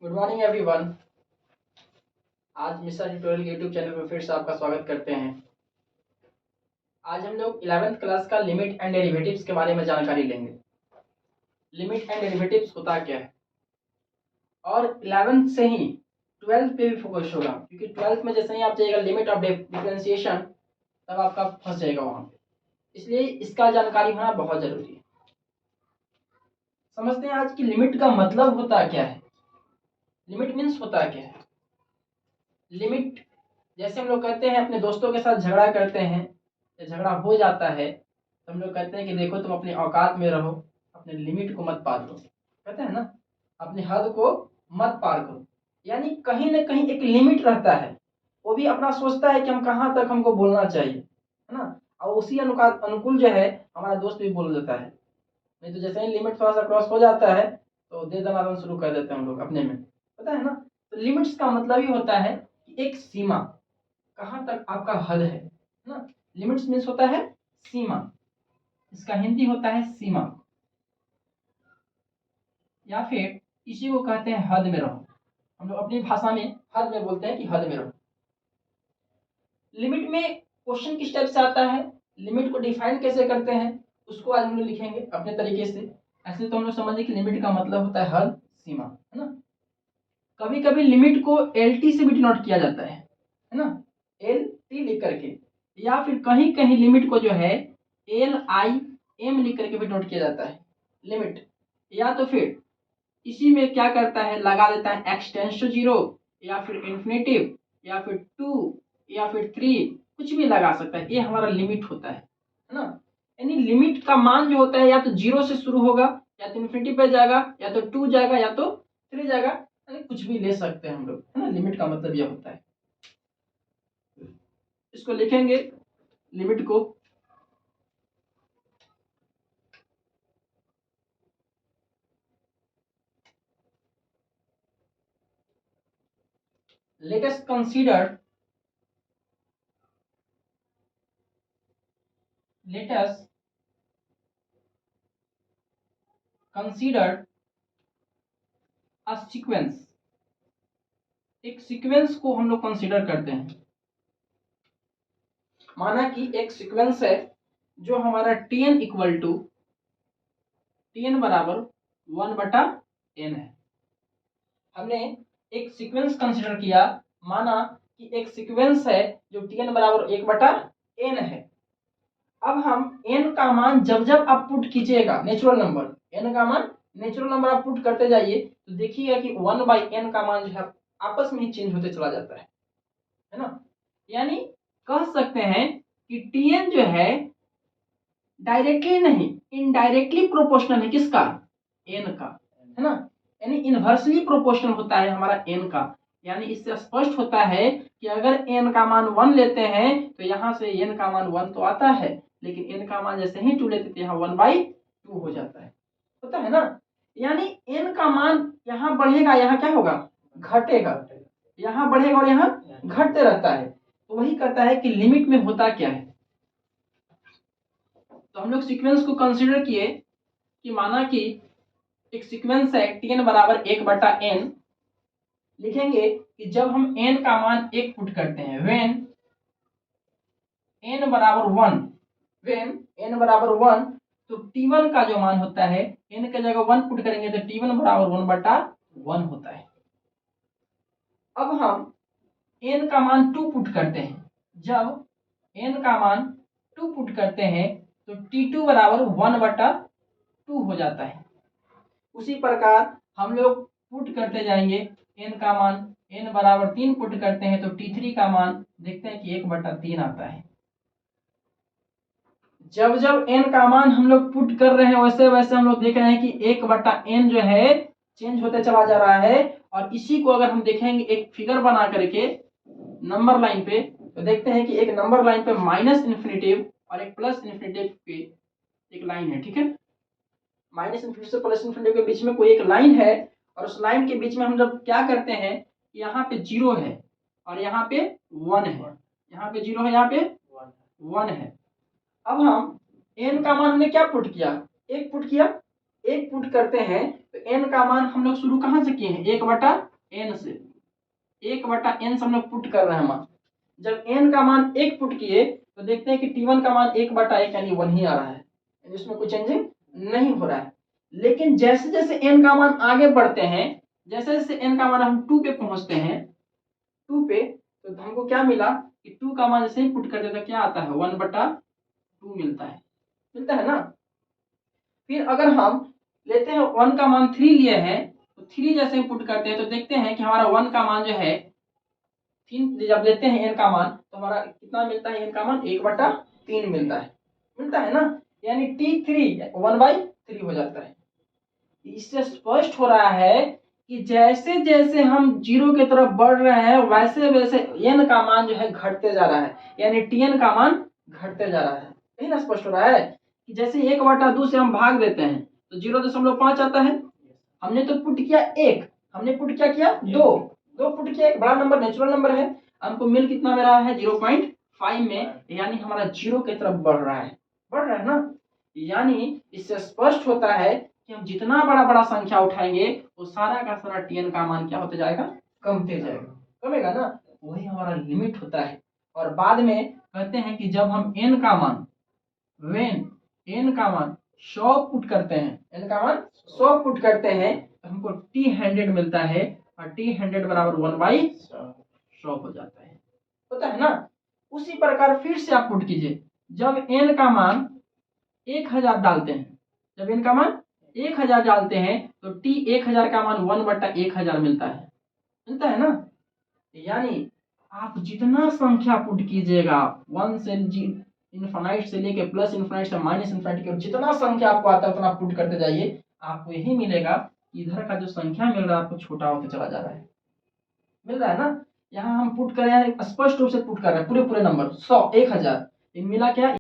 Good morning everyone. आज mister tutorial के YouTube channel पर फिर से आपका स्वागत करते हैं। आज हम लोग 11th क्लास का लिमिट एंड डेरिवेटिव्स के बारे में जानकारी लेंगे। लिमिट एंड डेरिवेटिव्स होता क्या है, और 11th से ही 12th पे भी फोकस होगा, क्योंकि 12th में जैसे ही आप जाइएगा लिमिट ऑफ डिफरेंशिएशन, तब आपका फंस जाएगा वहाँ पे। इसलिए इसका जानकारी होना बहुत जरूरी है। समझते हैं आज की लिमिट का मतलब होता क्या है। लिमिट मीन्स होता क्या है। लिमिट जैसे हम लोग कहते हैं अपने दोस्तों के साथ झगड़ा करते हैं या झगड़ा हो जाता है, तो हम लोग कहते हैं कि देखो तुम अपनी औकात में रहो, अपने लिमिट को मत पार करो। कहते हैं ना, अपनी हद को मत पार करो। यानी कहीं ना कहीं एक लिमिट रहता है, वो भी अपना सोचता है कि हम कहाँ तक हमको बोलना चाहिए, है ना। और उसी अनुकूल जो है हमारा दोस्त भी बोल देता है। नहीं तो जैसे ही लिमिट थोड़ा सा क्रॉस हो जाता है तो दे दनादन शुरू कर देते हैं हम लोग अपने में, पता है ना। तो लिमिट्स का मतलब ही होता है कि एक सीमा, कहाँ तक आपका हद है ना। लिमिट्स मीन्स होता है सीमा, इसका हिंदी होता है सीमा, या फिर इसी को कहते हैं हद में रहो। हम लोग अपनी भाषा में हद में बोलते हैं कि हद में रहो। लिमिट में क्वेश्चन किस टाइप से आता है, लिमिट को डिफाइन कैसे करते हैं, उसको आज हम लोग लिखेंगे अपने तरीके से। ऐसे तो हम लोग समझे कि लिमिट का मतलब होता है हद, सीमा, है ना। कभी कभी लिमिट को LT से भी डिनोट किया जाता है ना, LT लिख करके, या फिर कहीं कहीं लिमिट को जो है LIM लिख करके भी नोट किया जाता है लिमिट। या तो फिर इसी में क्या करता है, लगा देता है x टेंस टू 0, या फिर इन्फिनेटिव, या फिर 2, या फिर 3, कुछ भी लगा सकता है। ये हमारा लिमिट होता है ना। यानी लिमिट का मान जो होता है या तो 0 से शुरू होगा, या तो इन्फिनिटी पे जाएगा, या तो 2 जाएगा, या तो 3 जाएगा, यानी कुछ भी ले सकते हैं हम लोग, है ना। लिमिट का मतलब यह होता है। इसको लिखेंगे लिमिट को, let us consider a sequence। एक सीक्वेंस को हम लोग कंसीडर करते हैं। माना कि एक सीक्वेंस है जो हमारा tn इक्वल टू tn बराबर 1/n है। हमने एक सीक्वेंस कंसीडर किया, माना कि एक सीक्वेंस है जो tn बराबर 1/n है। अब हम n का मान जब जब आप पुट कीजिएगा, नेचुरल नंबर n का मान नेचुरल नंबर आप पुट करते जाइए, तो देखिएगा कि 1/n का मान जो है आपस में ही चेंज होते चला जाता है ना। यानी कह सकते हैं कि tn जो है डायरेक्टली नहीं, इनडायरेक्टली प्रोपोर्शनल है किसका, n का, है ना। यानी इनवर्सली प्रोपोर्शनल होता है हमारा n का। यानी इससे स्पष्ट होता है कि अगर n का मान 1 लेते हैं तो यहाँ से n का मान 1 तो आता है, लेकिन n का मान जैसे ही 2 लेते तो यहाँ 1/2 हो जाता है, होता है ना। यानी n का मान यहाँ बढ़ेगा, यहाँ क्या होगा, घटेगा, यहाँ बढ़ेगा और यहाँ घटते रहता है। तो वही कहता है कि लिमिट में होता क्या है। तो हम लोग सीक्वेंस को कंसीडर किए कि माना कि एक सीक्वेंस है tn बराबर 1/n। लिखेंगे कि जब हम n का मान 1 पुट करते हैं, when n बराबर 1, तो t1 का जो मान होता है, n के जगह 1 पुट करेंगे तो t1 बराबर 1/1 होता है। अब हम n का मान 2 पुट करते हैं, जब n का मान 2 पुट करते हैं तो t2 बराबर 1/2 हो जाता है। उसी प्रकार हम लोग पुट करते जाएंगे, n का मान n बराबर 3 पुट करते हैं तो t3 का मान देखते हैं कि 1/3 आता है। जब जब n का मान हम लोग पुट कर रहे हैं, वैसे वैसे हम लोग देख रहे हैं कि 1/n जो है चेंज होते चला जा रहा है। और इसी को अगर हम देखेंगे एक फिगर बना करके नंबर लाइन पे, तो देखते हैं कि एक नंबर लाइन पे माइनस इन्फिनिटिव और एक प्लस इन्फिनिटिव पे एक लाइन है, ठीक है। माइनस इन्फिनिटी से प्लस इन्फिनिटी के बीच में कोई एक लाइन है, और उस लाइन के बीच में हम जब क्या करते हैं, यहाँ पे 0 है और यहाँ पे 1 है, यहाँ पे 0 है, यहाँ पे 1 है। अब हम n का मान हमने क्या पुट किया, 1 पुट किया, 1 पुट करते हैं तो n का मान हम लोग शुरू कहाँ से किए हैं, 1/2 n से 1/n से हम लोग पुट कर रहे हैं मान। जब n का मान 1 पुट किए तो देखते हैं कि T1 का मान 1/1 यानी 1 ही आ रहा है, इसमें कोई चेंजिंग नहीं हो रहा है। लेकिन जैसे जैसे n का मान आगे बढ़ते हैं, जैसे जैसे n का मान हम 2 पे पहुंचते हैं, 2 पे, तो हमको क्या मिला कि 2 का मान जैसे ही पुट करते तो क्या आता है 1/2 मिलता है ना। फिर अगर हम लेते हैं 1 का मान 3 लिए हैं, तो 3 जैसे ही पुट करते हैं तो देखते हैं कि हमारा 1 का मान जो है 3, जब लेते हैं n का मान तो हमारा कितना मिलता है, n का मान 1/3 मिलता है ना, यानी T3 1/3 हो जाता है। इससे स्पष्ट हो रहा है कि जैसे जैसे हम जीरो की तरफ बढ़ रहे हैं वैसे वैसे n का मान जो है घटते जा रहा है, यानी Tn का मान घटते जा रहा है। यही ना स्पष्ट हो रहा है कि जैसे 1/2 से हम भाग देते हैं तो 0.5 आता है। हमने तो पुट किया 1, हमने पुट क्या किया 2 पुट किया, एक बड़ा नंबर नेचुरल नंबर है, हमको मिल कितना में रहा है 0.5 में, यानी हमारा जीरो की तरफ बढ़ रहा है ना। यानी इससे स्पष्ट होता है कि हम जितना बड़ा बड़ा संख्या उठाएंगे वो सारा का सारा Tn का मान क्या होते जाएगा, कमेगा ना, वही हमारा लिमिट होता है। और बाद में कहते हैं कि जब हम n का मान 100 पुट करते हैं, n का मान 100 पुट करते हैं तो हमको T100 मिलता है, और T100 बराबर 1/100 हो जाता है, होता है ना। उसी प्रकार फिर से आप पुट कीजिए, जब n का मान 1000 डालते हैं, जब n का मान 1000 डालते हैं तो T1000 का मान 1/1000 मिलता है ना। यानी आप जितना संख्या पुट कीजिएगा 1 से इनफाइनाइट से लेके प्लस इनफाइनाइट से माइनस इनफाइनाइट के, जितना संख्या आपको आता है उतना पुट करते जाइए, आपको यही मिलेगा कि इधर का जो संख्या मिल रहा है आपको छोटा होते चला जा रहा है, मिल रहा है ना। यहाँ हम पुट कर रहे हैं, स्पष्ट रूप से पुट कर रहे हैं पूरे नंबर 100 1000, मिला क्या